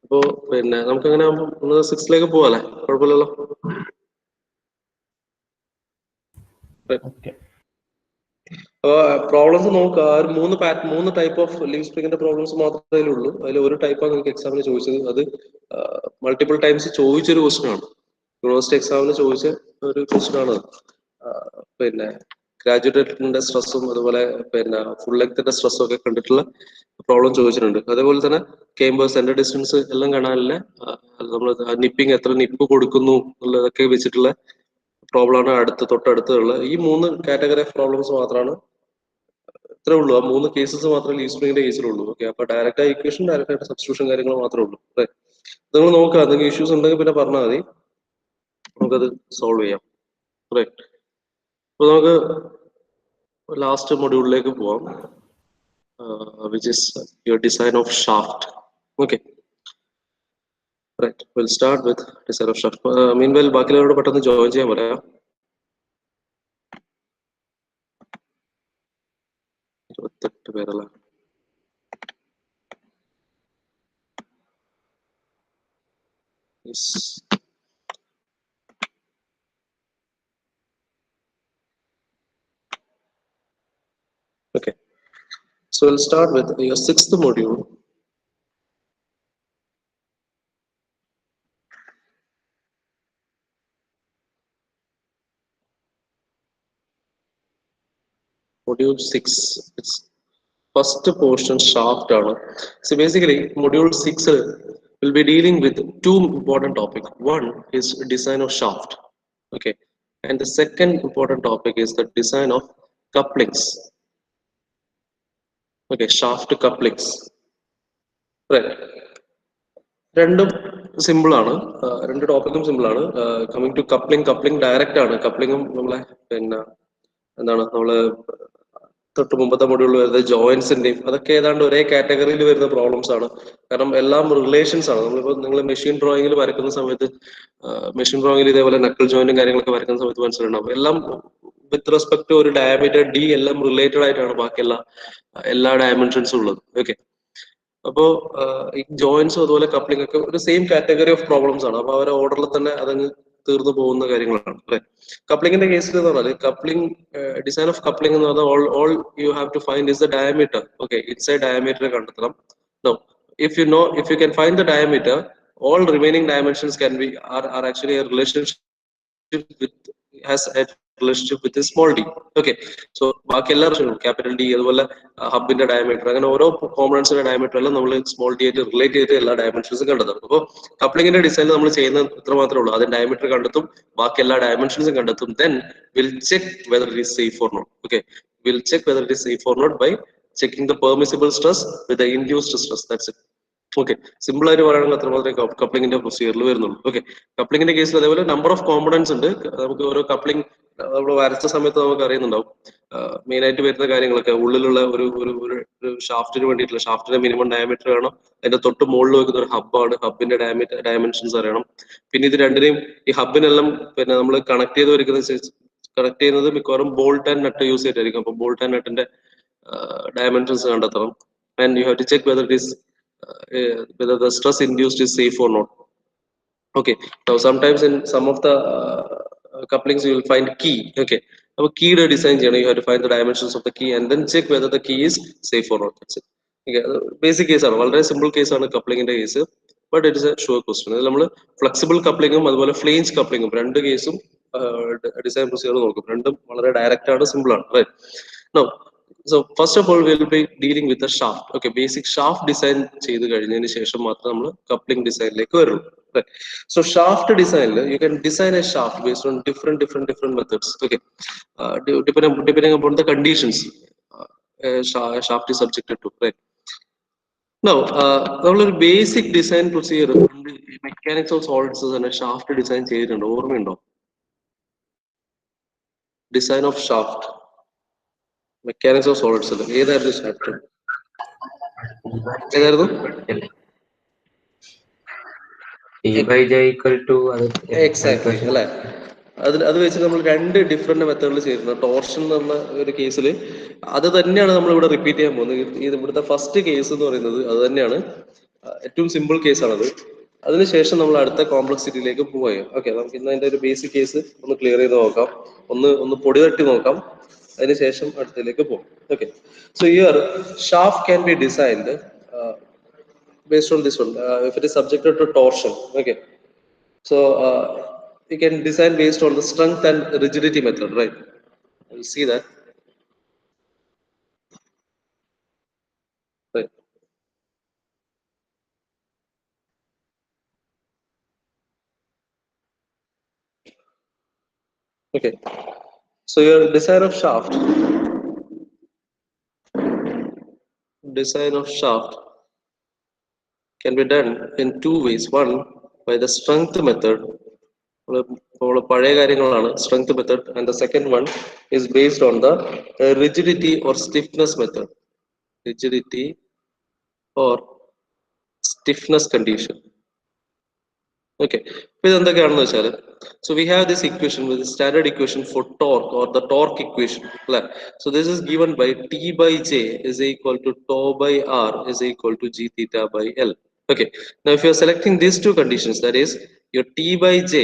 അപ്പോ പിന്നെ നമുക്ക് അങ്ങനെ ഒന്ന് 6ലേക്ക് പോവാല്ലേ? കുഴപ്പമില്ലല്ലോ. അപ്പൊ പ്രോബ്ലംസ് നോക്കുക. മൂന്ന് ടൈപ്പ് ഓഫ് ലീവ് സ്പ്രിങ്ങിന്റെ പ്രോബ്ലംസ് മാത്രമേ ഉള്ളൂ. അതിൽ ഒരു ടൈപ്പാണ് നിങ്ങൾക്ക് എക്സാമിന് ചോദിച്ചത്. അത് മൾട്ടിപ്പിൾ ടൈംസ് ചോദിച്ചൊരു ക്വസ്റ്റൻ ആണ്. യൂണിവേഴ്സിറ്റി എക്സാമിന് ചോദിച്ച ഒരു ക്വസ്റ്റൻ ആണ്. പിന്നെ ഗ്രാജുവേറ്റിന്റെ സ്ട്രെസ്സും അതുപോലെ പിന്നെ ഫുൾ ലെങ്ത്തിന്റെ സ്ട്രെസ്സും ഒക്കെ കണ്ടിട്ടുള്ള പ്രോബ്ലം ചോദിച്ചിട്ടുണ്ട്. അതേപോലെ തന്നെ കേമ്പേഴ്സ്, സെന്റർ ഡിസ്റ്റൻസ് എല്ലാം കാണാനില്ല. നമ്മൾ നിപ്പിങ് എത്ര നിപ്പ് കൊടുക്കുന്നു എന്നുള്ളതൊക്കെ വെച്ചിട്ടുള്ള പ്രോബ്ലമാണ് തൊട്ടടുത്തുള്ള ഈ 3 കാറ്റഗറി ഓഫ് പ്രോബ്ലംസ് മാത്രമാണ് ഇത്രേ ഉള്ളൂ. ആ 3 കേസസ് മാത്രമേ ലീവ് സ്പ്രിങ്ങിന്റെ കേസിലുള്ളൂ. ഓക്കെ, അപ്പൊ ഡയറക്റ്റ് ഇക്വേഷൻ, ഡയറക്റ്റ് ആയിട്ട് സബ്സ്റ്റിറ്റ്യൂഷൻ കാര്യങ്ങൾ മാത്രമേ ഉള്ളൂ. നിങ്ങൾ നോക്കുക, എന്തെങ്കിലും ഇഷ്യൂസ് ഉണ്ടെങ്കിൽ പിന്നെ പറഞ്ഞാൽ മതി, നമുക്കത് സോൾവ് ചെയ്യാം. അപ്പൊ നമുക്ക് ലാസ്റ്റ് മൊഡ്യൂളിലേക്ക് പോവാം, which is your design of shaft. Okay, we'll start with design of shaft. Meanwhile ബാക്കിയുള്ളവരോട് പെട്ടെന്ന് ജോയിൻ ചെയ്യാൻ പറയാം. 28 പേരല്ല. Yes. Okay, so we'll start with your 6th module. Module 6, it's first portion shaft. So basically module 6 will be dealing with 2 important topics. One is design of shaft, okay, and the second important topic is the design of couplings. Okay, shaft couplings, right? രണ്ടും simple ആണ്, രണ്ട് ടോപ്പിക്കും simple ആണ്. Coming to coupling direct ആണ്. കപ്ലിങ്ങും നമ്മളെ പിന്നെ എന്താണ് നമ്മള് തൊട്ട് മുമ്പത്തെ മൊഡ്യൂളിൽ വരുന്നത് ജോയിന്റ്സിന്റെയും അതൊക്കെ ഏതാണ്ട് ഒരേ കാറ്റഗറിയിൽ വരുന്ന പ്രോബ്ലംസ് ആണ്. കാരണം എല്ലാം റിലേഷൻസ് ആണ്. നമ്മളിപ്പോ നിങ്ങൾ മെഷീൻ ഡ്രോയിങ്ങിൽ വരയ്ക്കുന്ന സമയത്ത്, മെഷീൻ ഡ്രോയിങ്ങിൽ ഇതേപോലെ നക്കിൾ ജോയിന്റും കാര്യങ്ങളൊക്കെ വരയ്ക്കുന്ന സമയത്ത് മനസ്സിലുണ്ടാവും, എല്ലാം വിത്ത് റെസ്പെക്ട് ഒരു ഡയമീറ്റർ ഡി എല്ലാം റിലേറ്റഡ് ആയിട്ടാണ് ബാക്കി എല്ലാ ഡയമെൻഷൻസും ഉള്ളത്. ഓക്കെ, അപ്പോ ഈ ജോയിന്റ്സും അതുപോലെ കപ്ലിംഗ് ഒക്കെ ഒരു സെയിം കാറ്റഗറി ഓഫ് പ്രോബ്ലംസ് ആണ്. അപ്പൊ അവരെ ഓർഡറിൽ തന്നെ അതങ്ങ് തീർന്നു പോകുന്ന കാര്യങ്ങളാണ് അല്ലെ. കപ്ലിംഗിന്റെ കേസിൽ എന്ന് പറഞ്ഞാൽ കപ്ലിംഗ് ഡിസൈൻ ഓഫ് കപ്ലിംഗ് എന്ന് പറഞ്ഞാൽ all you have to find is the diameter. Okay, it's a diameter കണ്ടെത്തണം. No, if you can find the diameter, all remaining dimensions are actually a relationship has a relationship with a small d. Okay, so ബാക്കി എല്ലാ capital D അതുപോലെ ഹബിന്റെ diameter അങ്ങനെ ഓരോ കോമ്പണൻസിന്റെ diameter എല്ലാം നമ്മൾ small D ആയിട്ട് relate ചെയ്ത് എല്ലാ ഡയമെൻഷൻസും കണ്ടെത്തും. അപ്പോൾ കപ്ലിംഗിന്റെ ഡിസൈൻ നമ്മൾ ചെയ്യുന്ന ഇത്ര മാത്രമേ ഉള്ളൂ. അതിന്റെ ഡയമീറ്റർ കണ്ടെത്തും, ബാക്കി എല്ലാ ഡയമെൻഷൻസും കണ്ടെത്തും. then we'll check whether it is safe or not. Okay, we'll check whether it is safe or not by checking the permissible stress with the induced stress. That's it. Okay, simple ആയിട്ട് പറയുകയാണെങ്കിൽ അത്രമാത്രമേ കപ്ലിംഗിന്റെ പ്രൊസീജിയറിൽ വരുന്നുള്ളൂ. Okay, കപ്ലിംഗിന്റെ കേസിൽ അതേപോലെ number of components ഉണ്ട്. നമുക്ക് ഓരോ coupling നമ്മൾ വരച്ച സമയത്ത് നമുക്ക് അറിയുന്നുണ്ടാവും മെയിൻ ആയിട്ട് വരുന്ന കാര്യങ്ങളൊക്കെ. ഉള്ളിലുള്ള ഒരു ഷാഫ്റ്റിന് വേണ്ടിയിട്ടുള്ള ഷാഫ്റ്റിന്റെ മിനിമം ഡയമീറ്റർ വേണം. അതിന്റെ തൊട്ട് മുകളിൽ വെക്കുന്ന ഒരു ഹബ്ബാണ്, ഹബിന്റെ ഡയമെൻഷൻസ് അറിയണം. പിന്നെ ഇത് രണ്ടിനെയും ഈ ഹബിനെല്ലാം പിന്നെ നമ്മൾ കണക്ട് ചെയ്യുന്നത് മിക്കവാറും ബോൾട്ട് ആൻഡ് നട്ട് യൂസ് ചെയ്തിട്ടായിരിക്കും. അപ്പൊ ബോൾട്ട് ആൻഡ് നട്ടിന്റെ ഡയമെൻഷൻസ് കണ്ടെത്തണം. And you have to check whether it is whether the stress induced is safe or not. Okay, now sometimes in some of the couplings you will find key. Okay, now key design you have to find the dimensions of the key and then check whether the key is safe or not. That's it. Okay, basic case ആണ്, വളരെ simple case ആണ് കപ്ലിംഗിന്റെ case. But it is a sure question. അതിൽ നമ്മൾ flexible കപ്ലിംഗും അതുപോലെ flange കപ്ലിംഗും രണ്ട് കേസും design procedure നോക്കും. രണ്ടും വളരെ ഡയറക്റ്റ് ആണ്, സിമ്പിൾ ആണ്. Right, now so first of all we will be dealing with the shaft. Okay, basic shaft design ചെയ്തു കഴിഞ്ഞതിന് ശേഷം മാത്രം നമ്മൾ കപ്ലിംഗ് ഡിസൈനിലേക്ക് വരുള്ളൂ. So shaft design you can design a shaft based on different methods. Okay, depending upon the conditions shaft is subjected to. Right, now നമ്മളൊരു basic design procedure mechanics of solids തന്നെ shaft design ചെയ്തിട്ടുണ്ട്, ഓർമ്മയുണ്ടോ? Design of shaft mechanics of solids ഏതായിരുന്നു chapter? ഏതായിരുന്നു? Exactly അല്ലെ. അത് വെച്ച് നമ്മൾ രണ്ട് ഡിഫറെന്റ് മെത്തേഡിൽ ചെയ്തിരുന്നു. ടോർഷൻ എന്ന് പറഞ്ഞ ഒരു കേസിൽ അത് തന്നെയാണ് നമ്മൾ ഇവിടെ റിപ്പീറ്റ് ചെയ്യാൻ പോകുന്നത്. ഇവിടുത്തെ ഫസ്റ്റ് കേസ് എന്ന് പറയുന്നത് അത് തന്നെയാണ്. ഏറ്റവും സിമ്പിൾ കേസാണത്. അതിനുശേഷം നമ്മൾ അടുത്ത കോംപ്ലക്സിറ്റിയിലേക്ക് പോവുകയും. ഓക്കെ, നമുക്ക് ഇന്ന് അതിന്റെ ഒരു ബേസിക് കേസ് ഒന്ന് ക്ലിയർ ചെയ്ത് നോക്കാം, ഒന്ന് പൊടി തട്ടി നോക്കാം, അതിനുശേഷം അടുത്തതിലേക്ക് പോകും. Okay, so here shaft can be designed based on this one, if it is subjected to torsion. Okay, so you can design based on the strength and rigidity method, right? You see that, right? Okay, so your design of shaft can be done in two ways. One, by the strength method, പഴയ കാര്യങ്ങളാണ് strength method, and the second one is based on the rigidity or stiffness method. Rigidity or stiffness condition. Okay, so we have this equation with the standard equation for torque or the torque equation. So this is given by T by J is equal to tau by R is equal to G theta by L. Okay, now if you are selecting these two conditions, that is your T by J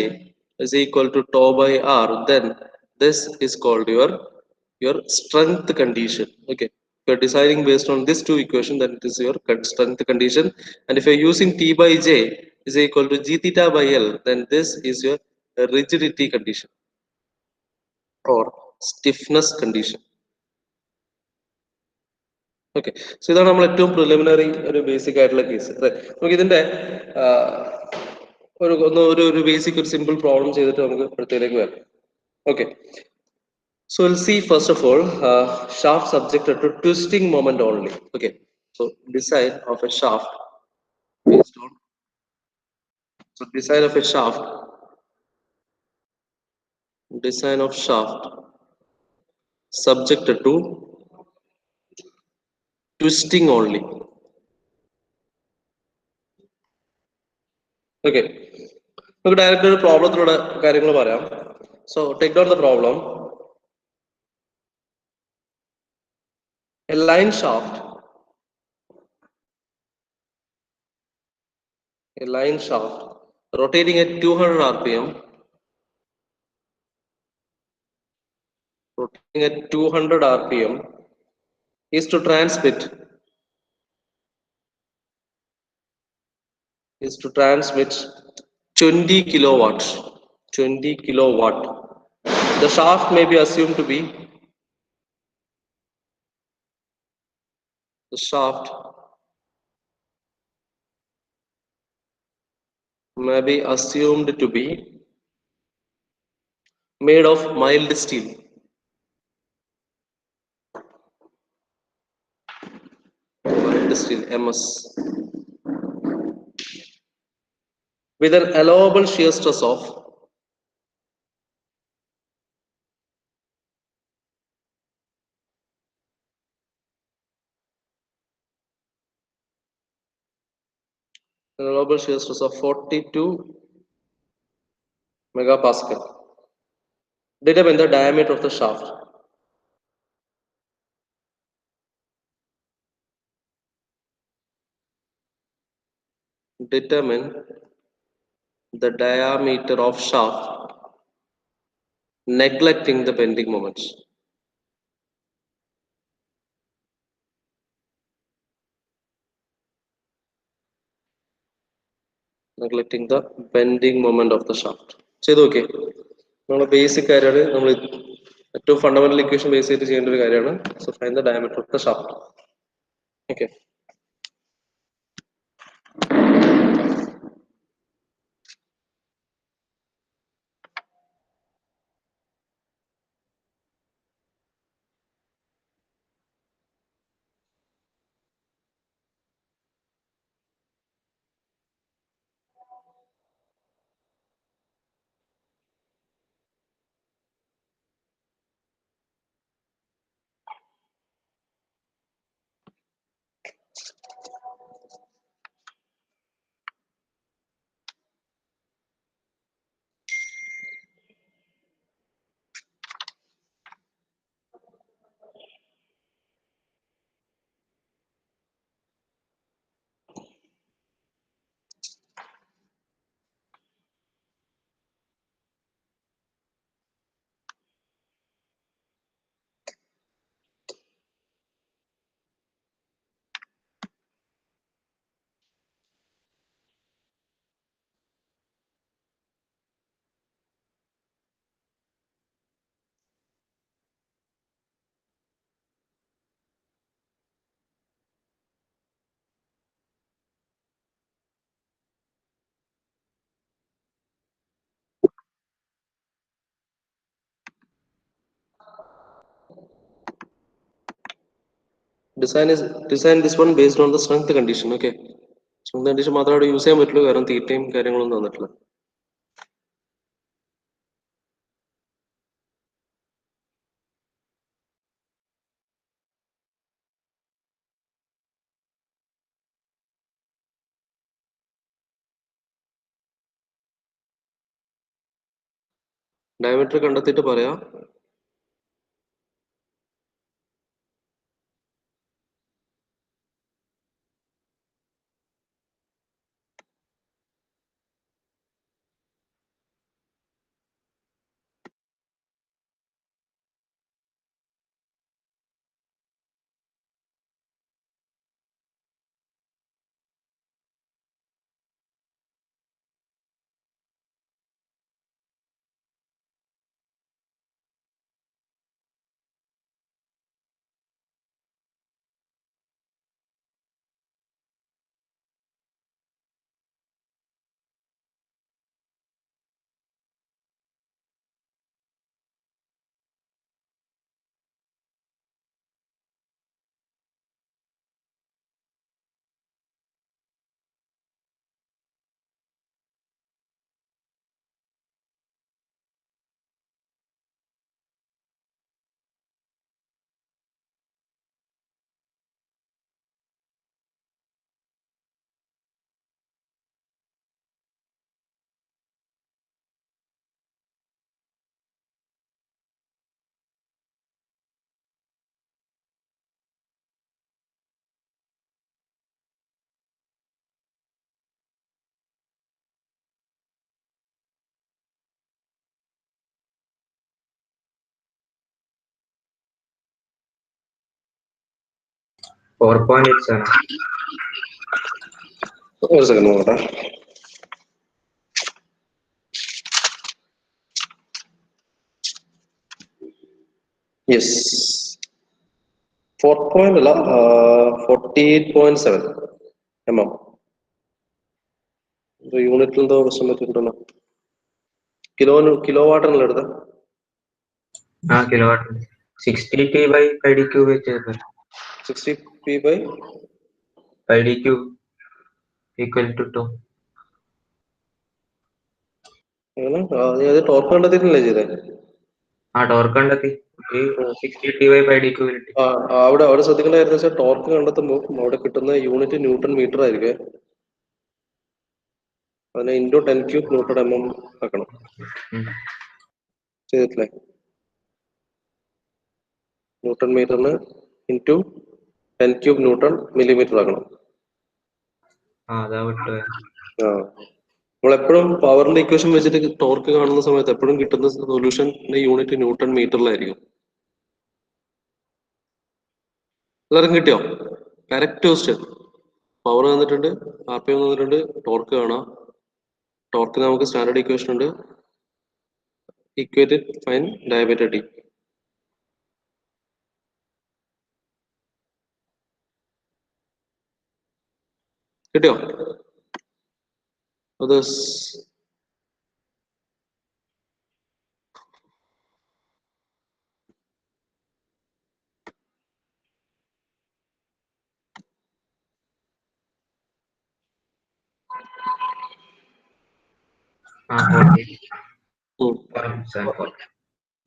is equal to tau by R, then this is called your strength condition. Okay, if you're deciding based on these two equations, then it is your strength condition. And if you're using T by J is equal to G theta by L, then this is your rigidity condition or stiffness condition. Okay, so ഇതാണ് നമ്മൾ ഏറ്റവും preliminary ഒരു basic ആയിട്ടുള്ള case. നമുക്ക് ഇതിന്റെ ഒരു basic ഒരു simple problem ചെയ്തിട്ട് നമുക്ക് അടുത്തതിലേക്ക് വരാം. Okay, so we'll see first of all shaft subjected to twisting moment only. Okay, so design of a shaft based on design of shaft subjected to twisting only. Okay, നമുക്ക് direct ഒരു പ്രോബ്ലത്തിലൂടെ കാര്യങ്ങൾ പറയാം. So take down the problem. A line shaft rotating at 200 rpm, is to transmit 20 kilowatts. The shaft may be assumed to be made of mild steel. MS with an allowable shear stress of an allowable shear stress of 42 megapascal. Determine the diameter of the shaft. Determine the diameter of shaft neglecting the bending moments. Neglecting the bending moment of the shaft. ചെയ്തു നോക്കേ, നമ്മുടെ basic കാര്യമാണ്, നമ്മൾ ഏറ്റവും fundamental equation base ചെയ്തിട്ട് ചെയ്യേണ്ട ഒരു കാര്യമാണ്. So find the diameter of the shaft. Okay, design this one based on the strength condition. Okay, strength condition മാത്രമേ അവിടെ യൂസ് ചെയ്യാൻ പറ്റുള്ളൂ, കാരണം തീറ്റയും കാര്യങ്ങളൊന്നും തന്നിട്ടില്ല. ഡയമീറ്റർ കണ്ടെത്തിയിട്ട് പറയാം. Four point eight seven. ഒരു സെക്കൻഡ് നോക്കട്ടെ. യെസ്, 4 അല്ല, 48.7 mm. യൂണിറ്റിൽ എന്തോ പ്രശ്നം പറ്റിയിട്ടുണ്ടല്ലോ. കിലോ വാട്ടറിനല്ലേ എടുത്തത്? Kilowatt. 60 T by 5 d cube വെച്ചത്. 60 p by 5 d cube equal to 2. അത് ടോർക്ക് കണ്ടെത്തിയിട്ടില്ലേ ചെയ്തേ? ടോർക്ക് കണ്ടെത്തി. 60 T by 5 d cube കിട്ടി. അവിടെ ശ്രദ്ധിക്കേണ്ട കാര്യം വെച്ചാൽ ടോർക്ക് കണ്ടെത്തുമ്പോൾ അവിടെ കിട്ടുന്ന യൂണിറ്റ് ന്യൂട്ടൺ മീറ്റർ ആയിരിക്കും. അതിനെ ഇൻറ്റു 10 ക്യൂബ് ന്യൂട്ടൺ mm ആക്കണം. ചെയ്തിട്ടില്ലേ? ന്യൂട്ടൺ മീറ്ററിന് ഇൻറ്റു 10 ക്യൂബ് ന്യൂട്ടൺ മില്ലിമീറ്റർ ആക്കണം. നമ്മളെപ്പോഴും പവറിന്റെ ഇക്വേഷൻ വെച്ചിട്ട് ടോർക്ക് കാണുന്ന സമയത്ത് എപ്പോഴും കിട്ടുന്ന സൊല്യൂഷന്റെ യൂണിറ്റ് ന്യൂട്ടൺ മീറ്ററിലായിരിക്കും. എല്ലാവർക്കും കിട്ടിയോ? Correct question. പവർ തന്നിട്ടുണ്ട്, RPM തന്നിട്ടുണ്ട്, ടോർക്ക് കാണാം. ടോർക്കിന് നമുക്ക് സ്റ്റാൻഡേർഡ് ഇക്വേഷൻ ഉണ്ട്, ഇക്വേറ്റഡ് ഫൈൻ ഡയമീറ്റർ T. കിട്ടിയോ? അത്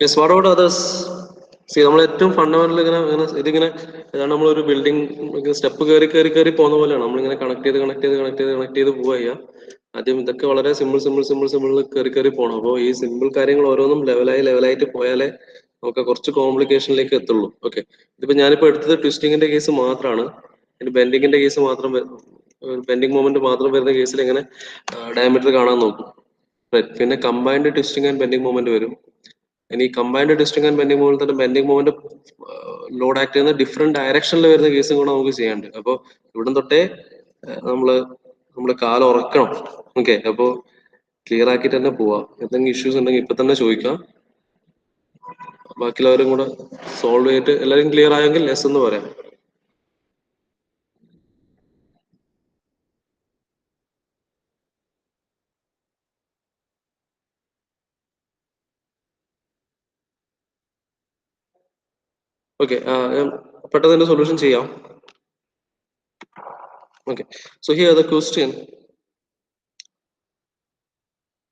Yes, what about others? See, നമ്മൾ ഏറ്റവും ഫണ്ടമെന്റൽ ഇതിങ്ങനെ ഏതാണ്, നമ്മളൊരു ബിൽഡിംഗ് സ്റ്റെപ്പ് കയറി പോകുന്ന പോലെയാണ്. നമ്മളിങ്ങനെ കണക്ട് ചെയ്ത് പോവുക. ആദ്യം ഇതൊക്കെ വളരെ സിമ്പിൾ കയറി പോകണം. അപ്പോൾ ഈ സിമ്പിൾ കാര്യങ്ങൾ ഓരോന്നും ലെവലായിട്ട് പോയാലേ നമുക്ക് കുറച്ച് കോംപ്ലിക്കേഷനിലേക്ക് എത്തുള്ളൂ. ഓക്കെ, ഇതിപ്പോ ഞാനിപ്പോ എടുത്തത് ട്വിസ്റ്റിങ്ങിന്റെ കേസ് മാത്രമാണ്. ഇനി ബെൻഡിങ്ങിന്റെ കേസ് മാത്രം, ബെൻഡിങ് മൊമെന്റ് മാത്രം വരുന്ന കേസിൽ എങ്ങനെ ഡയമീറ്റർ കാണാൻ നോക്കും. പിന്നെ combined twisting and bending moment വരും. ഇനി combined twisting and bending moment തന്നെ ബെൻഡിങ് മൊമെന്റ് ലോഡ് ആക്ട് ചെയ്യുന്ന ഡിഫറെന്റ് ഡയറക്ഷനിൽ വരുന്ന കേസും കൂടെ നമുക്ക് ചെയ്യാണ്ട്. അപ്പോൾ ഇവിടെ തൊട്ടേ നമ്മള് കാല് ഉറക്കണം. ഓക്കെ, അപ്പോ ക്ലിയർ ആക്കിയിട്ട് തന്നെ പോവാം. എന്തെങ്കിലും ഇഷ്യൂസ് ഉണ്ടെങ്കിൽ ഇപ്പൊ തന്നെ ചോദിക്കാം. ബാക്കിയുള്ളവരും കൂടെ സോൾവ് ചെയ്തിട്ട് എല്ലാവരും ക്ലിയർ ആയെങ്കിൽ യെസ് എന്ന് പറയാം. ഓക്കെ, പെട്ടെന്ന് തന്നെ സൊല്യൂഷൻ ചെയ്യാം. Okay, so here the question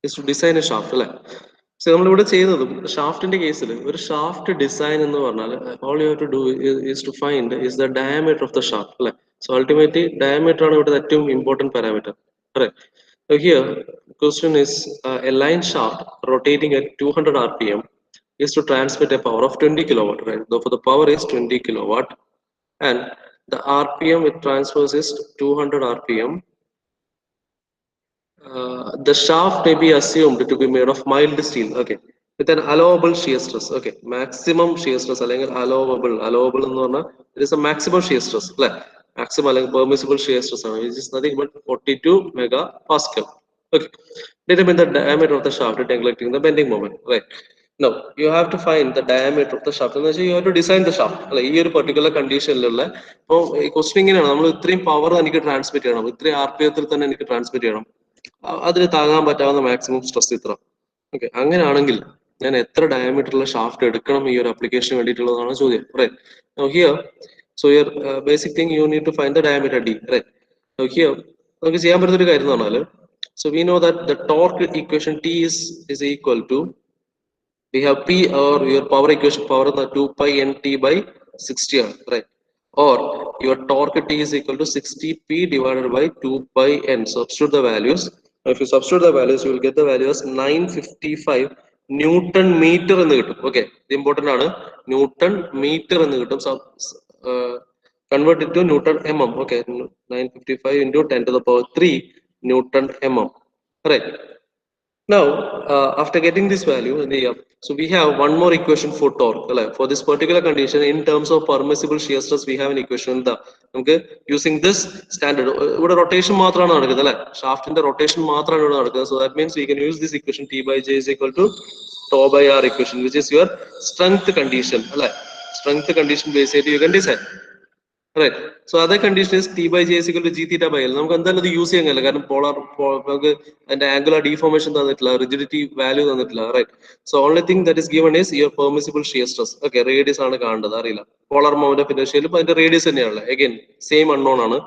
is to design a shaft അല്ലെ. സോ നമ്മളിവിടെ ചെയ്യുന്നതും ഷാഫ്റ്റിന്റെ കേസിൽ ഒരു ഷാഫ്റ്റ് ഡിസൈൻ എന്ന് പറഞ്ഞാൽ all you have to do is to find is the diameter of the shaft അല്ലെ. So ultimately diameter ആണ് ഇവിടെ ഏറ്റവും important parameter. Correct. So here question is a line shaft rotating at 200 rpm is to transmit a power of 20 kilowatt, right? Therefore the power is 20 kilowatt and the rpm it transfers is 200 rpm. The shaft may be assumed to be made of mild steel, okay, with an allowable shear stress, okay, maximum shear stress അല്ലെങ്കിൽ allowable എന്ന് പറഞ്ഞാൽ it is a maximum shear stress അല്ലെ, maximum അല്ലെങ്കിൽ permissible shear stress ആണ്, which is nothing but 42 megapascal. Okay, determine the diameter of the shaft neglecting the bending moment, right? Now you have to find the diameter of the shaft എന്ന് വെച്ചാൽ you have to design the shaft അല്ലെ. ഈ ഒരു particular കണ്ടീഷനിലുള്ള ഇപ്പോൾ ഈ question ഇങ്ങനെയാണ്, നമ്മൾ ഇത്രയും പവർ എനിക്ക് ട്രാൻസ്മിറ്റ് ചെയ്യണം, ഇത്രയും RPM തന്നെ എനിക്ക് ട്രാൻസ്മിറ്റ് ചെയ്യണം, അതിന് താങ്ങാൻ പറ്റാവുന്ന മാക്സിമം സ്ട്രെസ് ഇത്ര. ഓക്കെ, അങ്ങനെയാണെങ്കിൽ ഞാൻ എത്ര ഡയമീറ്ററുള്ള ഷാഫ്റ്റ് എടുക്കണം ഈ ഒരു അപ്ലിക്കേഷന് വേണ്ടിയിട്ടുള്ളതാണ് ചോദ്യം. Right. Now here, so your basic thing you need to find the diameter d, right? Now here നമുക്ക് ചെയ്യാൻ പറ്റുന്ന ഒരു കാര്യം എന്ന് പറഞ്ഞാൽ, so we know that the torque equation T is equal to, we have P or your power equation, power of the 2 pi nt by 60, right? Or your torque T is equal to 60p divided by 2 pi n. Substitute the values. If you substitute the values, you will get the value as 955 Newton meter എന്ന് കിട്ടും. Okay, ഇത് important ആണ്, Newton meter എന്ന് കിട്ടും. Convert it to Newton mm. Okay, 955 into 10 to the power 3 Newton mm. Right. Now, after getting this value, so we have one more equation for torque. For this particular condition, in terms of permissible shear stress, we have an equation. Okay, using this standard, rotation shaft in the rotation, so that means we can use this equation T by J is equal to tau by R equation, which is your strength condition. Strength condition basically you can decide. Right. So other condition is T by J is equal to G theta by L. നമുക്ക് എന്തായാലും അത് use ചെയ്യാൻ കഴിയില്ല, കാരണം നമുക്ക് അതിന്റെ angular deformation തന്നിട്ടില്ല, rigidity value തന്നിട്ടില്ല. Right. So only thing that is given is your permissible shear stress. Okay, radius ആണ് കാണേണ്ടത്, അറിയില്ല. പോളാർ മൗണ്ട് ഓഫ് ഇനർഷ്യയിൽ അതിന്റെ റേഡിയസ് തന്നെയാണ്. അഗൈൻ സെയിം അൺനോൺ ആണ്.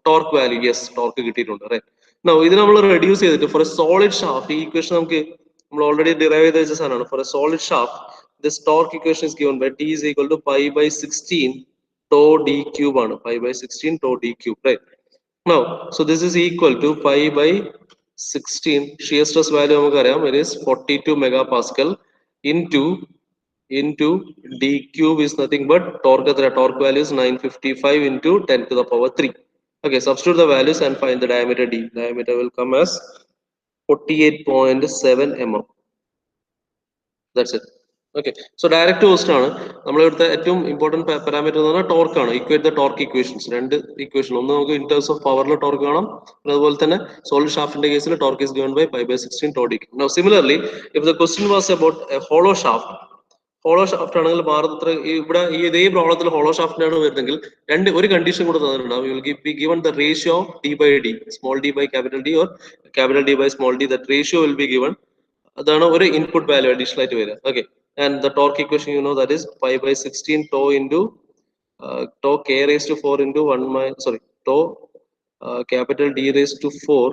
ടോർക്ക് വാല്യൂ, യെസ്, ടോർക്ക് കിട്ടിയിട്ടുണ്ട്. റൈറ്റ്. നോ ഇത് നമ്മൾ റെഡ്യൂസ് ചെയ്തിട്ട് ഫോർ എ സോളിഡ് ഷാഫ്റ്റ്, ഈ ഇക്വേഷൻ നമുക്ക് നമ്മൾ ഓൾറെഡി ഡിറൈവ് ചെയ്ത വെച്ച സാധനമാണ്. For a solid shaft this torque equation is given by T is equal to pi by 16 tau d cube ആണ്, pi by 16 tau d cube, right? Now, so this is equal to pi by 16 shear stress value നമുക്കറിയാം, it is 42 megapascal into d cube is nothing but torque value is 955 into 10 to the power 3. Okay, substitute the values and find the diameter d. Diameter will come as 48.7 mm. That's it. Okay, so direct question ആണ്. നമ്മൾ ഇവിടുത്തെ ഏറ്റവും important parameter എന്ന് പറഞ്ഞാൽ torque ആണ്. Equate the torque equations, രണ്ട് equation, ഒന്ന് നമുക്ക് ഇൻ ടേംസ് ഓഫ് പവറിൽ ടോർക്ക് കാണാം, അതുപോലെ തന്നെ സോളിഡ് ഷാഫ്റ്റിന്റെ കേസിൽ torque is given by pi by 16 tau d. Now similarly, if the question was about a hollow shaft, hollow shaft ആണെങ്കിൽ ഭാരതത്തിൽ ഇവിടെ ഈ ഇതേ പ്രോബ്ലത്തിൽ ഹോളോ ഷാഫ്റ്റിനാണ് വരുന്നെങ്കിൽ ഒരു കണ്ടീഷൻ കൂടെ തന്നിട്ടുണ്ടാവും. You will be given the ratio of d by d, small d by capital D or capital D by small d. That ratio will be given. അതാണ് ഒരു ഇൻപുട്ട് വാല്യൂ അഡീഷണൽ ആയിട്ട് വരിക. Okay, and the torque equation you know that is pi by 16 tau into tau k raised to 4 into 1 minus, sorry, tau capital D raised to 4,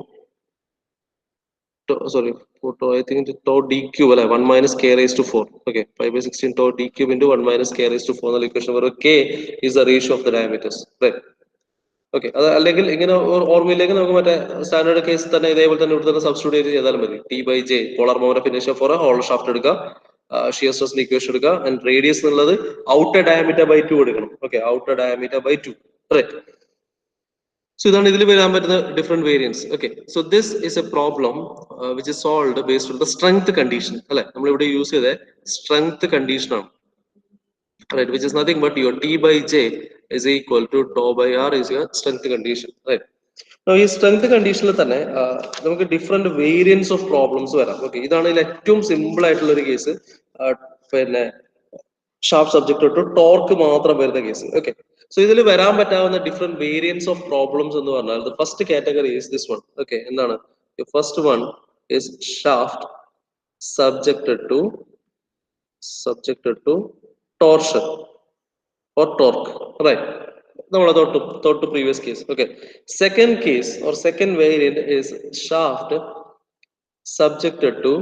sorry, tau, I think tau d cube, 1 minus k raised to 4. Okay, pi by 16 tau d cube into 1 minus k raised to 4 എന്നുള്ള equation where k is the ratio of the diameters, right? Okay, അത് അല്ലെങ്കിൽ ഇങ്ങനെ ഓർമ്മയില്ലെങ്കിൽ നമുക്ക് മറ്റേ standard case തന്നെ ഇതേപോലെ തന്നെ ഇവിടെ തന്നെ സബ്സ്റ്റിറ്റ്യൂട്ട് ചെയ്താലും മതി. T by J polar moment of inertia for hollow shaft എടുക്കുക, ഷിയർ സ്ട്രെസ് ഇക്വേഷൻ എടുക്കുക, ആൻഡ് റേഡിയസ് എന്നുള്ളത് ഔട്ടർ ഡയമീറ്റർ ബൈ 2 എടുക്കണം. Okay, outer diameter by 2, right. So ഇതാണ് ഇതിൽ വരാൻ പറ്റുന്ന different variants. Okay, so this is a problem which is solved based on the strength condition. അല്ലെ, നമ്മൾ ഇവിടെ യൂസ് ചെയ്ത സ്ട്രെങ്ത് കണ്ടീഷൻ ആണ്, right, which is nothing but your T by J is equal to tau by R is your strength condition, right? Now ഈ strength conditionൽ തന്നെ നമുക്ക് different variance of problems വരാം. Okay, ഇതാണ് ഇതിൽ ഏറ്റവും സിമ്പിൾ ആയിട്ടുള്ള ഒരു കേസ്. പിന്നെ ഷാർപ്പ് സബ്ജക്ട് ടു ടോർക്ക് മാത്രം വരുന്ന കേസ്. ഓക്കെ, സോ ഇതിൽ വരാൻ പറ്റാവുന്ന ഡിഫറെന്റ് വേരിയൻസ് ഓഫ് പ്രോബ്ലംസ് എന്ന് പറഞ്ഞാൽ the first category is this one. Okay, എന്താണ്? The first one is shaft subjected to torsion. or torque, right? Thought to previous case. Okay. Second case or second variant is shaft subjected to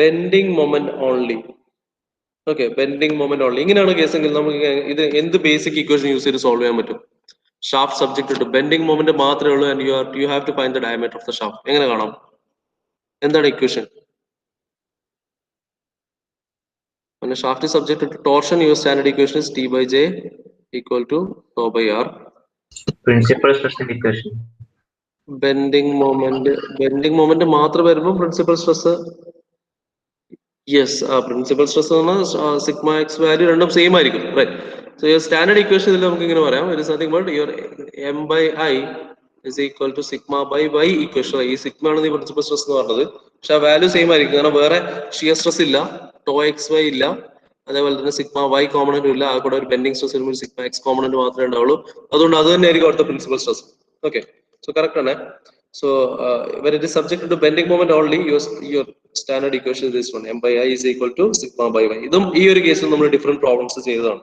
bending moment only. Okay, bending moment only. ഇങ്ങനെയാണ് കേസെങ്കിൽ നമുക്ക് ഇത് എന്ത് basic equation use ചെയ്ത് solve ചെയ്യാൻ പറ്റും? Shaft subject to bending moment മാത്രമേ ഉള്ളൂ and you have to find the diameter of the shaft. എങ്ങനെ കാണാം? എന്താണ് ഇക്വേഷൻ? When a shaft is subjected to torsion, your standard equation is T by J equal to tau by R. Principal stress equation. Bending moment മാത്രം വരുമ്പോൾ principal stress, yes, principal stress sigma X value രണ്ടും same ആയിരിക്കും, right? So your standard equation ഇതിൽ നമുക്ക് ഇങ്ങനെ പറയാം, it is nothing but your M by I is equal to sigma by Y equation. ഈ sigma ആണ് ഈ പ്രിൻസിപ്പൽ സ്ട്രെസ് എന്ന് പറഞ്ഞത്, പക്ഷെ ആ വാല്യൂ സെയിം ആയിരിക്കും, കാരണം വേറെ ഷിയർ സ്ട്രെസ് ഇല്ല, ടോ എക്സ് വൈ ഇല്ല, അതേപോലെ തന്നെ സിഗ്മ വൈ കോമ്പണന്റും ഇല്ല, ആ കൂടെ ഒരു ബെൻഡിങ് സ്ട്രെസ് വരുമ്പോൾ സിഗ്മ എക്സ് കോമ്പണന്റ് മാത്രമേ ഉണ്ടാവുള്ളൂ. അതുകൊണ്ട് അത് തന്നെ ആയിരിക്കും അവിടുത്തെ principal stress. Okay, so correct ആണ്. So when it is subjected to bending moment only, your standard equation is this one, m by I is equal to sigma by y. ഇതും ഈ ഒരു കേസിൽ നമ്മൾ ഡിഫറെന്റ് പ്രോബ്ലംസ് ചെയ്തതാണ്.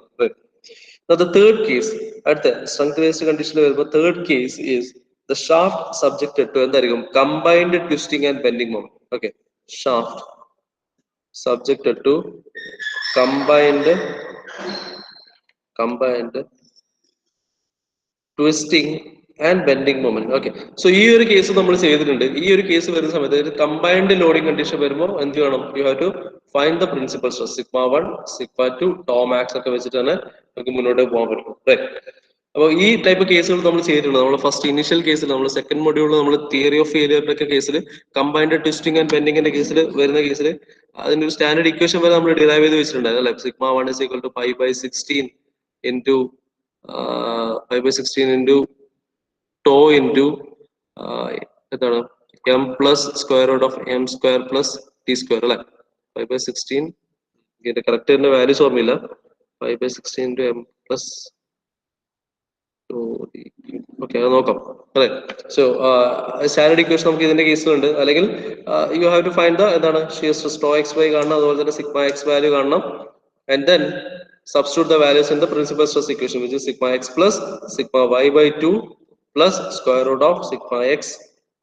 Now the third case, അടുത്ത strength based condition വരുമ്പോൾ third case is the shaft subjected to എന്തായിരിക്കും? Combined twisting and bending moment. Okay, shaft subjected to combined twisting and bending moment. Okay, so ഈ ഒരു case നമ്മൾ ചെയ്തിട്ടുണ്ട്. ഈ ഒരു case വരുന്ന സമയത്ത് ഒരു കമ്പൈൻഡ് ലോഡിംഗ് കണ്ടീഷൻ വരുമ്പോൾ എന്ത് വേണം? You have to find the principal stress sigma 1 sigma 2 tau max ഒക്കെ വെച്ചിട്ട് തന്നെ നമുക്ക് മുന്നോട്ട് പോകാൻ പറ്റും, റൈറ്റ്? അപ്പോൾ ഈ ടൈപ്പ് കേസുകൾ നമ്മൾ ചെയ്തിട്ടുണ്ട്. നമ്മൾ ഫസ്റ്റ് ഇനിഷ്യൽ കേസിൽ, നമ്മൾ സെക്കൻഡ് മൊഡ്യൂളിൽ നമ്മൾ തിയറി ഓഫ് ഫെയിലിയറിന്റെ ഒക്കെ കേസിൽ കമ്പൈൻഡ് ട്വിസ്റ്റിംഗ് ആൻഡ് ബെൻഡിങ്ങിന്റെ കേസിൽ വരുന്ന കേസിൽ അതിന്റെ ഒരു സ്റ്റാൻഡേർഡ് ഇക്വേഷൻ വരെ നമ്മൾ ഡിറൈവ് ചെയ്ത് വെച്ചിട്ടുണ്ടായിരുന്നു, അല്ലെ? Sigma 1 is equal to pi by 16 into 5/16 into tau into എന്താണ് m plus square root of m square plus t square, അല്ലെ? 5/16 ഇതിന്റെ കറക്റ്റ് വാല്യൂസ് ഓർമ്മയില്ല. 5/16 into m plus ഓക്കെ, അത് നോക്കാം, അതെ. സോ സ്റ്റാൻഡേർഡ് ഇക്വേഷൻ നമുക്ക് ഇതിന്റെ കേസിലുണ്ട്. അല്ലെങ്കിൽ you have to find the എന്താണ് shear stress tau x y കാണണം, അതുപോലെ തന്നെ സിഗ്മ എക്സ് വാല്യൂ കാണണം, and then substitute the values in the principal stress equation, which is sigma x plus sigma y by 2 plus square root of sigma x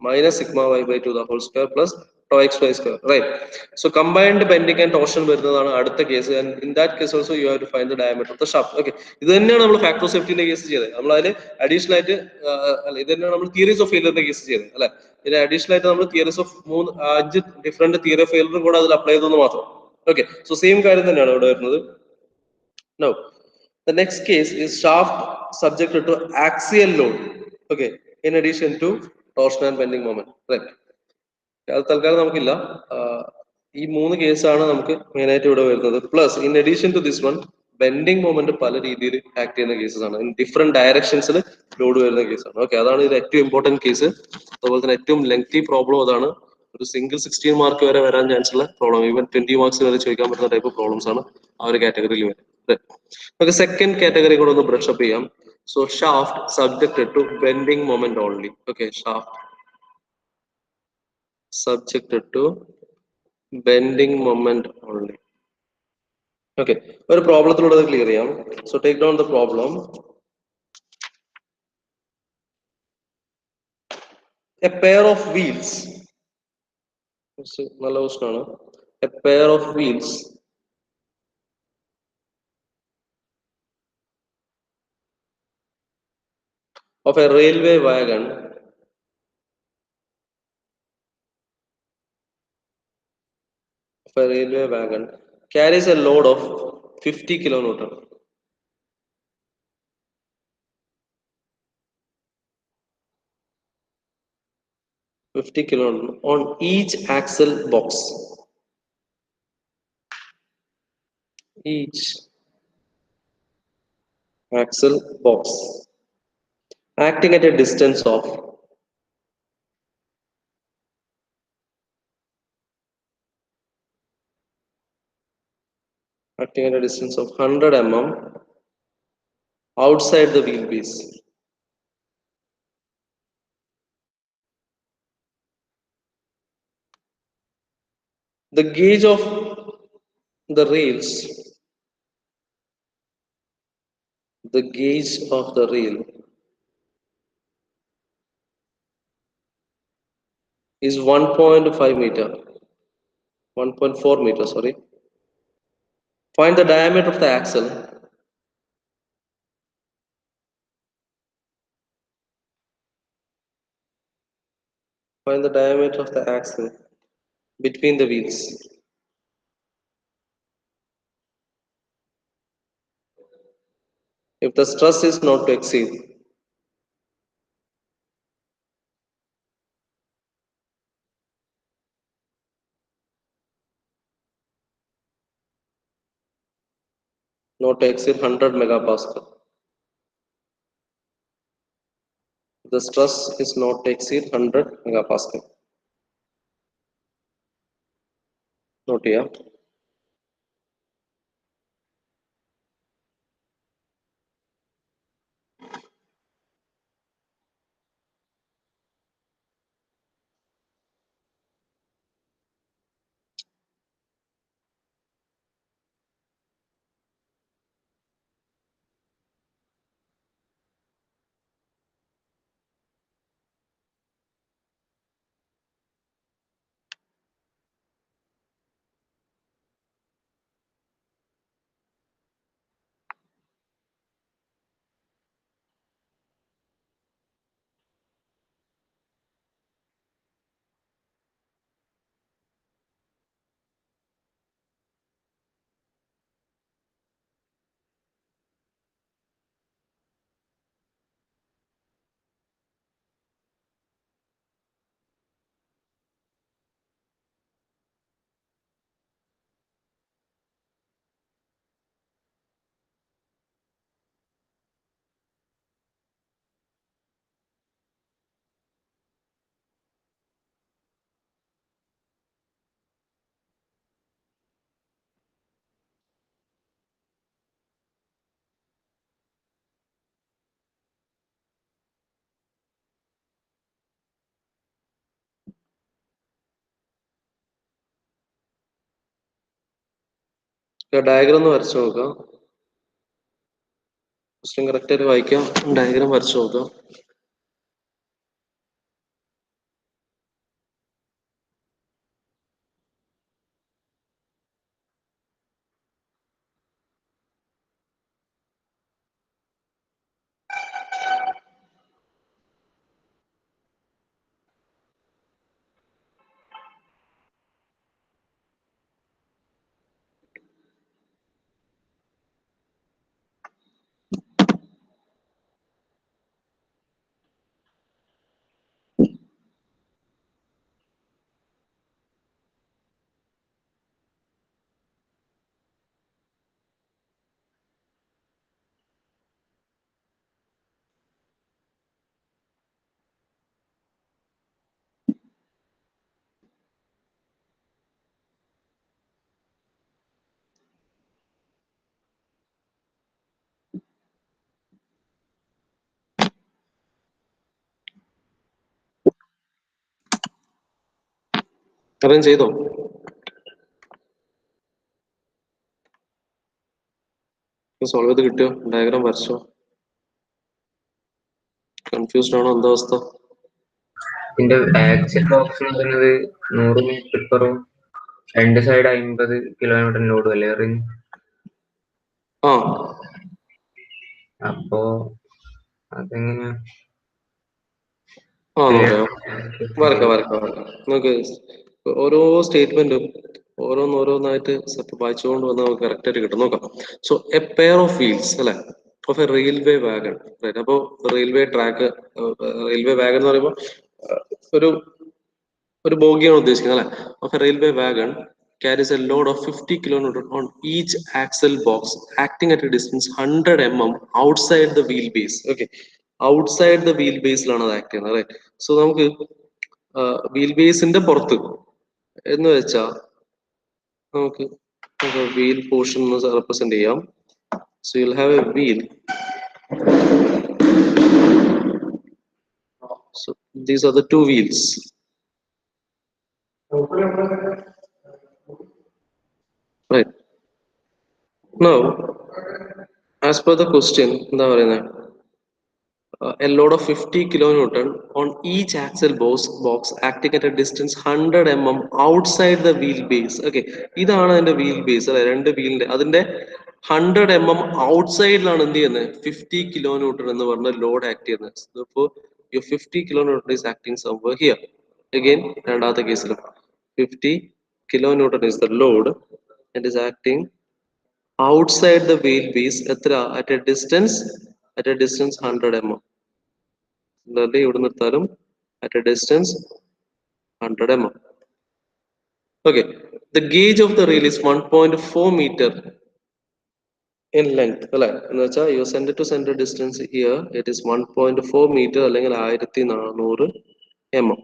minus sigma y by 2 the whole square plus tau x y square, right? So combined bending and torsion വരുന്നതാണ് അടുത്ത case, and in that case also you have to find the diameter of the shaft. Okay, ഇത് തന്നെയാണ് നമ്മൾ factor of സേഫ്റ്റിന്റെ case ചെയ്തത്. നമ്മൾ അതിൽ additional ആയിട്ട് അല്ല, ഇത് തന്നെയാണ് നമ്മൾ തിയറീസ് ഓഫ് ഫെയിലിയറിന്റെ കേസ് ചെയ്തത്, അല്ലെ? ഇതിന് അഡീഷണൽ ആയിട്ട് നമ്മൾ theories of 5 different theory of ഫെയിലിയറും കൂടെ അതിൽ അപ്ലൈ ചെയ്തെന്ന് മാത്രം. Okay, so same കാര്യം തന്നെയാണ് ഇവിടെ വരുന്നത്. Now, the next case is shaft subjected to axial load. Okay, in addition to torsion and bending moment, right? അത് തൽക്കാലം നമുക്കില്ല. ഈ 3 കേസാണ് നമുക്ക് മെയിൻ ആയിട്ട് ഇവിടെ വരുന്നത്. Plus in addition to this one, bending moment പല രീതിയിൽ ആക്ട് ചെയ്യുന്ന കേസസ് ആണ്, ഇൻ ഡിഫറെന്റ് ഡയറക്ഷൻസിൽ ലോഡ് വരുന്ന കേസാണ്. ഓക്കെ, അതാണ് ഇതിൽ ഏറ്റവും ഇമ്പോർട്ടന്റ് കേസ്. അതുപോലെ തന്നെ ഏറ്റവും ലെങ്തി പ്രോബ്ലം അതാണ്. ഒരു സിംഗിൾ 16 മാർക്ക് വരെ വരാൻ ചാൻസ് ഉള്ള പ്രോബ്ലം, ഈവൻ 20 മാർക്സ് വരെ ചോദിക്കാൻ പറ്റുന്ന ടൈപ്പ് പ്രോബ്ലംസ് ആണ് ആ ഒരു കാറ്റഗറിയിൽ വരുന്നത്. നമുക്ക് സെക്കൻഡ് കാറ്റഗറി കൂടെ ഒന്ന് ബ്രഷ് അപ്പ് ചെയ്യാം. So shaft subjected to bending moment only. Okay, shaft subjected to bending moment only. Okay, ഒരു പ്രോബ്ലത്തിലൂടെ അത് ക്ലിയർ ചെയ്യാം. So take down the problem. A pair of wheels, നല്ല ക്വസ്റ്റ്യൻ ആണ്. A pair of wheels of a railway wagon carries a load of 50 kilonewton. 50 kilonewton on each axle box. Each axle box acting at a distance of acting at a distance of 100 mm outside the wheelbase. The gauge of the rails the gauge of the reel is 1.5 meter, 1.4 meter, sorry. Find the diameter of the axle. Find the diameter of the axle between the wheels. If the stress is not to exceed not to exceed 100 megapascal. The stress is not to exceed 100 megapascal. Note here. Diagram ഒന്ന് വരച്ചു നോക്കാം. Question correct ആയിട്ട് വായിക്കാം. Diagram വരച്ചു നോക്കാം. Arrange ചെയ്തോ? Solve ചെയ്ത് കിട്ടിയോ? ഡയഗ്രാം വരച്ചോ? കൺഫ്യൂസ്ഡ് ആണോ? എന്താ അവസ്ഥ? ഇതിന്റെ ആക്ച്വൽ ബോക്സ് പറയുന്നത് 100 മീറ്റർ പെറും 2 സൈഡ് 50 കിലോമീറ്റർ ലോഡ് അല്ലേ റിങ്? ആ അപ്പോ അതെങ്ങനെയാ? വരക്കാം. നമുക്ക് ഓരോ സ്റ്റേറ്റ്മെന്റും ഓരോന്നായിട്ട് വായിച്ചുകൊണ്ട് വന്ന് നമുക്ക് കറക്റ്റ് ആയിട്ട് കിട്ടും. നോക്കാം. So A pair of wheels അല്ലെ ഓഫ് എ റെയിൽവേ വാഗൺ. അപ്പോ റെയിൽവേ ട്രാക്ക്, റെയിൽവേ വാഗൺ എന്ന് പറയുമ്പോൾ ഒരു ബോഗിയാണ് ഉദ്ദേശിക്കുന്നത് അല്ലെ. Of A railway wagon carries a load of 50 kilonewton on each axle box acting at a distance 100 mm outside the wheelbase. Okay, outside the wheel ബേസിലാണ് അത് act ചെയ്യുന്നത്. Right. So നമുക്ക് wheel ബേസിന്റെ പുറത്ത് എന്ന് വെച്ചാൽ നമുക്ക് വീൽ പോർഷൻ റെപ്രസെന്റ് ചെയ്യാം. So you'll have a wheel. So these are the two wheels. Right. Now As per the question, എന്താ പറയുന്നത്? A load of 50 kilonewton on each axle box acting at a distance 100 mm outside the wheel base. Okay, ഇതാണ് അതിന്റെ wheel base അല്ലെ, രണ്ട് വീലിന്റെ അതിന്റെ 100 mm ഔട്ട്സൈഡിലാണ് എന്ത് ചെയ്യുന്നത് 50 kilonewton എന്ന് പറഞ്ഞ ലോഡ് ആക്ട് ചെയ്യുന്നത്. അപ്പോൾ your 50 kilonewton is acting somewhere here. Again, രണ്ടാമത്തെ കേസിലും 50 kilonewton is the load and is acting outside the wheelbase എത്ര at a distance 100 mm. Similarly, ഇവിടെ നിർത്താലും at a distance 100 mm. Okay, the gauge of the reel is 1.4 meter in length. അല്ലെ എന്ന് വെച്ചാൽ your center to center distance here it is 1.4 meter അല്ലെങ്കിൽ 1400 mm.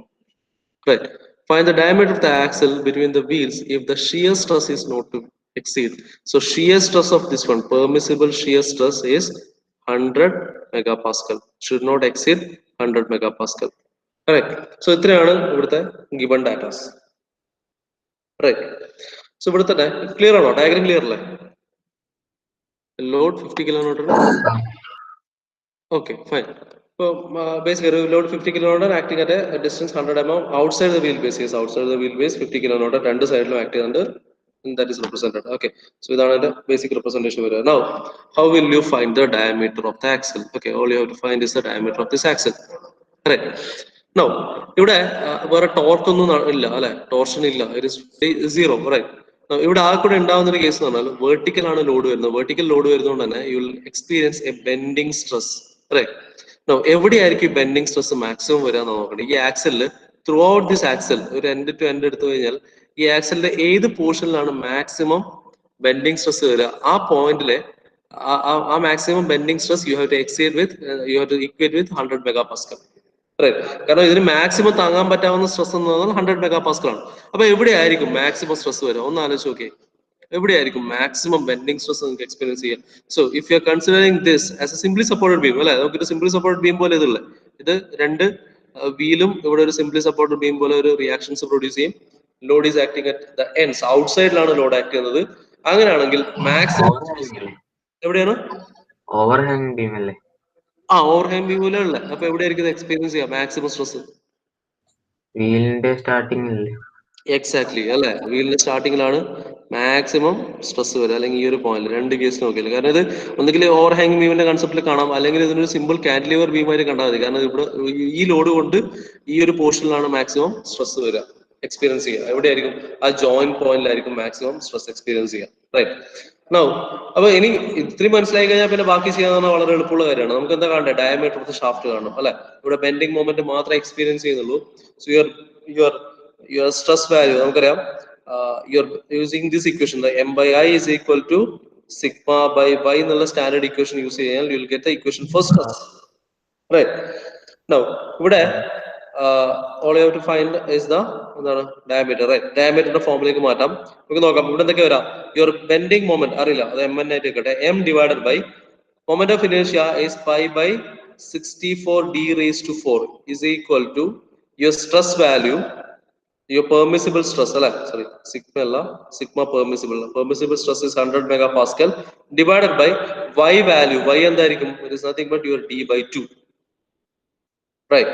Right. Find the diameter of the axle between the wheels if the shear stress is not to exceed. So shear stress of this one, permissible shear stress is 100 megapascal. Should not exceed 100 megapascal. Correct. So ഇത്രയാണ് ഇവിടുത്തെ given data. Right. So ഇവിടുത്തെ clear ആണോ? Diagram clear അല്ലേ? Load 50 kilonewton. Okay, fine. So basically, load 50 kilonewton acting at a distance 100 mm outside the wheelbase. Yes, outside the wheelbase, 50 kilonewton. രണ്ട് സൈഡിലും act ചെയ്യുന്നുണ്ട്. That is represented. Okay, so ഇതാണ് അതിന്റെ basic representation വരിക. Now, how will you find the diameter of the axle? Okay, all you have to find is the diameter of this axle. Correct. Now, ഇവിടെ വേറെ torque ഒന്നും ഇല്ല അല്ലെ, torsion ഇല്ല, it is zero. Right. ഇവിടെ ആ കൂടെ ഉണ്ടാവുന്ന ഒരു കേസ് എന്ന് പറഞ്ഞാൽ വെർട്ടിക്കൽ ആണ് ലോഡ് വരുന്നത്. വെർട്ടിക്കൽ ലോഡ് വരുന്നതുകൊണ്ട് തന്നെ you will experience a bending stress. എവിടെയായിരിക്കും ബെൻഡിങ് സ്ട്രെസ് മാക്സിമം വരിക എന്ന് നോക്കട്ടെ. ഈ ആക്സലില് ത്രൂ ഔട്ട് ദിസ് ആക്സൽ ഒരു എൻഡ് ടു എൻഡ് എടുത്തു കഴിഞ്ഞാൽ ഈ ആക്സലിന്റെ ഏത് പോർഷനിലാണ് മാക്സിമം ബെൻഡിങ് സ്ട്രെസ് വരിക, ആ പോയിന്റിലെ ആ maximum bending stress you have to exceed with you have to equate with 100 megapascal. കാരണം ഇതിന് മാക്സിമം താങ്ങാൻ പറ്റാവുന്ന സ്ട്രെസ് എന്ന് പറഞ്ഞാൽ 100 മെഗാപാസ്കൽ ആണ്. അപ്പൊ എവിടെയായിരിക്കും മാക്സിമം സ്ട്രെസ് വരിക ഒന്ന് ആലോചിച്ച് നോക്കിയേ. എവിടെയായിരിക്കും മാക്സിമം ബെൻഡിങ് സ്ട്രെസ് നിങ്ങൾക്ക് എക്സ്പീരിയൻസ് ചെയ്യാം? So if you are considering this as A simply supported beam അല്ലെ, നമുക്ക് സിംപ്ലി സപ്പോർട്ടഡ് ബീം പോലെ ഇതുള്ള ഇത് രണ്ട് വീലും ഇവിടെ ഒരു സിംപ്ലി സപ്പോർട്ടഡ് ബീം പോലെ ഒരു റിയാക്ഷൻസ് പ്രൊഡ്യൂസ് ചെയ്യും. Load is acting at the ends, ഔട്ട്സൈഡിലാണ് ലോഡ് ആക്ട് ചെയ്യുന്നത്. അങ്ങനെയാണെങ്കിൽ മാക്സിമം എവിടെയാണ്? ഓവർഹാങ് ബീം അല്ലേ? ഓവർഹാങ് ബീം പോലെ ഉള്ള. അപ്പൊ എവിടെയായിരിക്കും എക്സ്പീരിയൻസ് ചെയ്യാം മാക്സിമം സ്ട്രെസ്? വീലിന്റെ സ്റ്റാർട്ടിംഗ് അല്ലേ? എക്സാക്ട്ലി അല്ലെ, വീലിന്റെ സ്റ്റാർട്ടിങ്ങിലാണ് മാക്സിമം സ്ട്രെസ് വരിക, അല്ലെങ്കിൽ ഈ ഒരു പോയിന്റ് രണ്ട് കേസ് നോക്കിയില്ല. കാരണം ഇത് ഒന്നുകിൽ ഓവർ ഹാങ്ങിങ് ബീമിന്റെ കൺസെപ്റ്റിൽ കാണാം, അല്ലെങ്കിൽ ഇതിനൊരു സിമ്പിൾ കാന്റിലിവർ ബീമായിട്ട് കണ്ടാൽ മതി. കാരണം ഇവിടെ ഈ ലോഡ് കൊണ്ട് ഈ ഒരു പോർഷനിലാണ് മാക്സിമം സ്ട്രെസ് വരിക, എക്സ്പീരിയൻസ് ചെയ്യുക. എവിടെയായിരിക്കും? ആ ജോയിന്റ് പോയിന്റിലായിരിക്കും മാക്സിമം സ്ട്രെസ് എക്സ്പീരിയൻസ് ചെയ്യുക. റൈറ്റ്. നൗ അപ്പൊ ഇനി ഇത്രയും മനസ്സിലായി കഴിഞ്ഞാൽ പിന്നെ ബാക്കി ചെയ്യാന്ന് വളരെ എളുപ്പമുള്ള കാര്യമാണ്. നമുക്ക് എന്താ കാണണ്ടേ? ഡയമീറ്റർ ഓഫ് ദ ഷാഫ്റ്റ് കാണണം അല്ലെ. ഇവിടെ ബെൻഡിങ് മൊമെന്റ് മാത്രമേ എക്സ്പീരിയൻസ് ചെയ്യുന്നുള്ളൂ. സോ your stress value നമുക്കറിയാം, you're using this equation, the m by I is equal to sigma by y എന്നുള്ള സ്റ്റാൻഡേർഡ് ഇക്വേഷൻ യൂസ് ചെയ്യാൻ you will get the equation for stress. Right. Now ഇവിടെ all you have to find is the എന്താണ് diameter. Right. ഡയമീറ്ററിന്റെ ഫോമിലേക്ക് മാറ്റാം. നമുക്ക് നോക്കാം ഇവിടെ എന്തൊക്കെ വരാം. യുവർ ബെൻഡിങ് മൊമെന്റ് അറിയില്ല, അത് എം എൻ ആയിട്ട് ഇരിക്കട്ടെ. M divided by moment of inertia is pi by 64 d raised to 4 is equal to your stress value, your permissible stress sigma permissible stress is 100 megapascal divided by y value. Y എന്തായിരിക്കും? It is nothing but your d by 2. Right.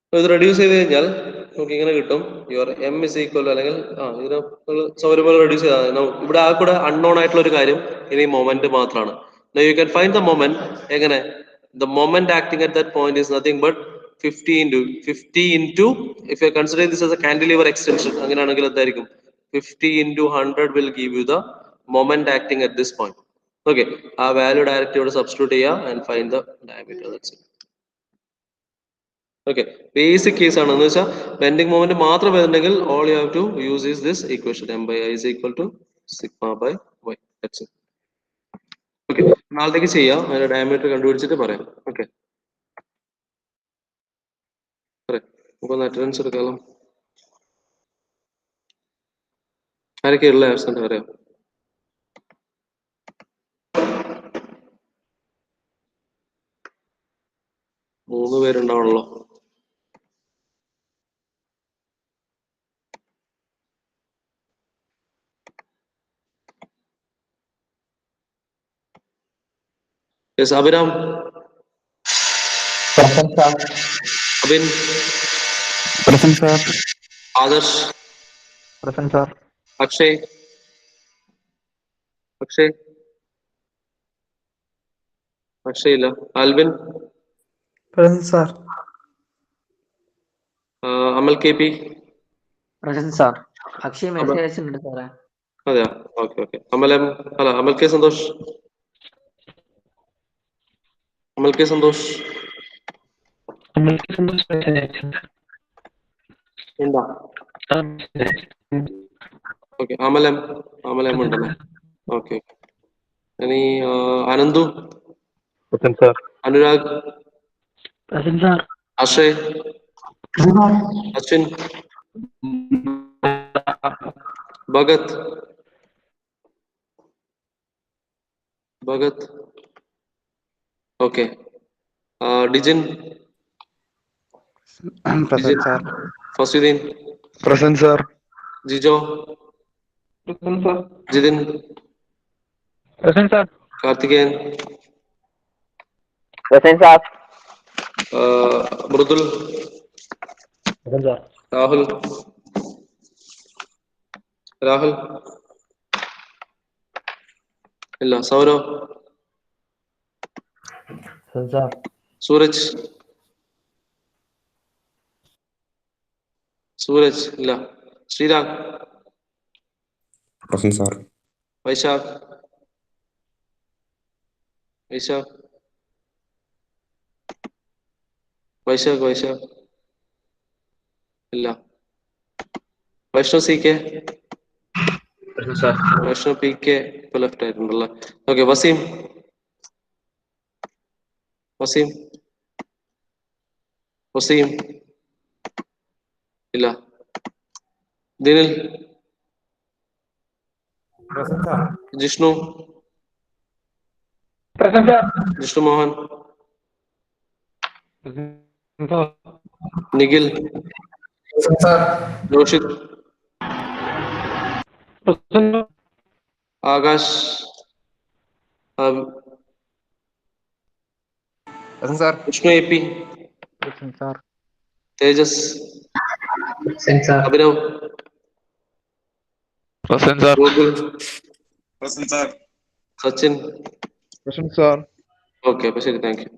So ഇത് reduce ചെയ്ത് കഴിഞ്ഞാൽ നമുക്ക് ഇങ്ങനെ കിട്ടും. Your M is equal അല്ലെങ്കിൽ ഇതിനെ സൗകര്യപോലെ reduce ചെയ്താൽ ഇവിടെ ആ കൂടെ അൺനോൺ ആയിട്ടുള്ള ഒരു കാര്യം ഇനി മൊമെന്റ് മാത്രമാണ്. Now you can find the moment എങ്ങനെ? The moment acting at that point is nothing but 50 into if you are considering this as a cantilever extension, അങ്ങനെയാണെങ്കിൽ എന്തായിരിക്കും? 50 into 100 will give you the moment acting at this point. Okay, ആ value direct ഇവിടെ substitute ചെയ്യുക and find the diameter. That's it. Okay, basic case ആണ്. എന്ന് വെച്ചാൽ bending moment മാത്രം വരുന്നുണ്ടെങ്കിൽ all you have to use is this equation, m by I is equal to sigma by y. That's it. Okay, നാളത്തേക്ക് ചെയ്യാം, അതിന്റെ diameter കണ്ടുപിടിച്ചിട്ട് പറയാം. ഓക്കെ, നമുക്കൊന്ന് അറ്റൻഡൻസ് എടുക്കാമല്ലോ. ആരൊക്കെയുള്ള ആബ്സെന്റ് പറയാം? മൂന്ന് പേരുണ്ടാവണല്ലോ. Yes, Abhiram. Present, sir. Abhin. Present, sir. Adarsh. Present, sir. Akshay. Akshay. Akshay illa. Alvin. Present, sir. Amal KP. Present, sir. Akshay message അയച്ചിട്ടുണ്ട് സാറേ. അതെയാ, ഓക്കെ ഓക്കെ. അമൽ എം, അല്ല അമൽ കെ സന്തോഷ്. അമൽ കെ സന്തോഷ് ഉണ്ടോ? Okay. അമൽ M ഉണ്ടല്ലേ? Okay. ഇനി Ananthu. Present, sir. Anurag. Present, sir. Akshay. Ashwin. Bhagat. Okay. Dijin. Present, sir. ഫസുദ്ദീൻ. Present, sir. Jijo. Present, sir. Jithin. Present, sir. Karthikeyan. Present, sir. Mridul. Present, sir. Rahul ഇല്ല. Sourav. Present, sir. Sooraj ഇല്ല. Sreerag. Present, sir. Vaishakh. Vaishakh ഇല്ല. Vaishnav C K. Present, sir. Vaishnav P K ഇപ്പൊ left ആയിട്ടുണ്ടല്ലേ? Okay. Waseem ഇല്ല. Dinil. Present, sir. Jishnu. Present, sir. Jishnu Mohan. Present, sir. Nikhil. Present, sir. Joshith. Present, Akash. Present, sir. Vishnu A P. Present, sir. Tejas. Present, sir. Abhinav. Present, sir. Gokul. Present, sir. Sachin. Present, sir. Okay, അപ്പൊ ശരി, thank you.